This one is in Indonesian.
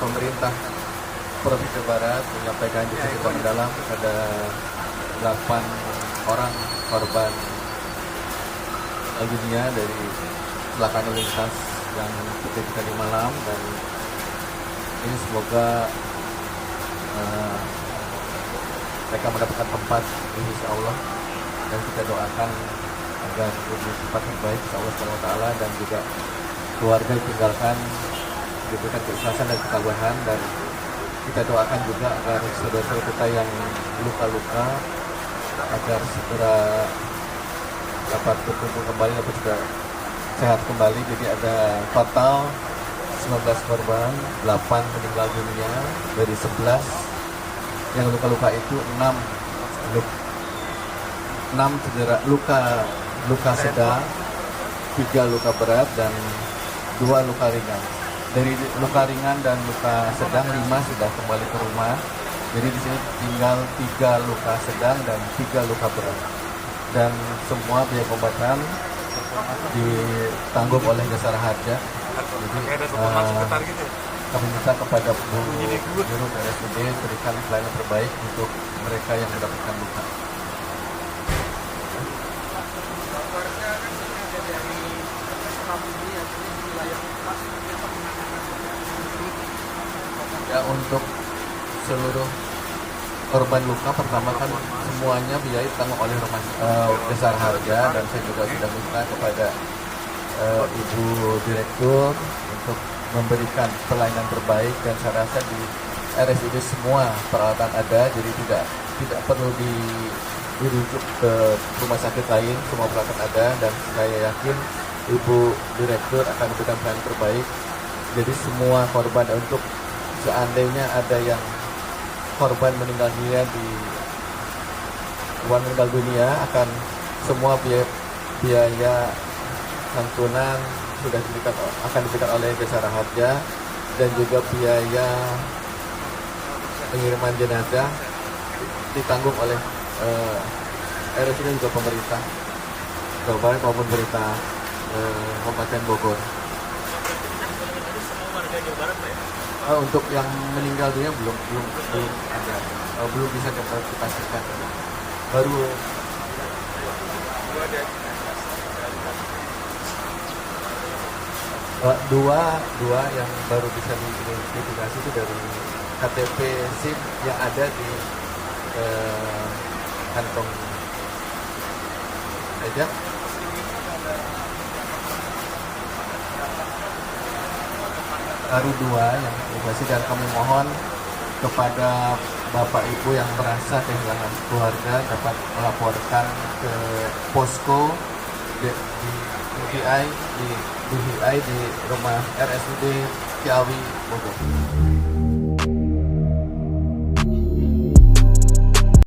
pemerintah Provinsi Barat menyampaikan duka mendalam kepada 8 orang korban dunia dari kecelakaan lalu lintas yang terjadi tadi malam, dan ini semoga mereka mendapatkan tempat insya Allah, dan kita doakan agar lebih cepat terbaik insya Allah SWT, dan juga keluarga ditinggalkan diberikan keikhlasan dan ketabahan, dan kita doakan juga agar saudara-saudara kita yang luka-luka agar segera dapat berkumpul kembali, dapat juga sehat kembali. Jadi ada total 19 korban, 8 meninggal dunia, dari 11 yang luka-luka itu 6 cedera luka sedang, 3 luka berat, dan 2 luka ringan. Dari luka ringan dan luka sedang 5 sudah kembali ke rumah. Jadi di sini tinggal 3 luka sedang dan 3 luka berat. Dan semua biaya pengobatan ditanggung oleh Jasara Harja. Jadi kami minta kepada Bu Guru RSUD berikan pelayanan terbaik untuk mereka yang mendapatkan luka. Ya, untuk seluruh korban luka pertama kan semuanya biaya ditanggung oleh rumah Jasara Harja, dan saya juga sudah minta kepada Ibu Direktur untuk memberikan pelayanan terbaik, dan saya rasa di RSUD semua peralatan ada, jadi tidak perlu dirujuk ke rumah sakit lain, semua peralatan ada, dan saya yakin Ibu Direktur akan memberikan pelayanan terbaik. Jadi semua korban, untuk seandainya ada yang korban meninggal dunia akan semua biaya santunan akan diberikan oleh Jasara Harja, dan juga biaya pengiriman jenazah ditanggung oleh RSUD dan juga pemerintah Jawa Barat maupun pemerintah Kabupaten Bogor. Untuk yang meninggal dunia belum ada, belum bisa dipastikan. Baru dua yang baru bisa diidentifikasi itu dari KTP SIM yang ada di kantong aja. Baru 2 yang diidentifikasi, dan kami mohon kepada Bapak Ibu yang merasa kehilangan keluarga dapat melaporkan ke posko di DHI di rumah RSUD Ciawi Bogor.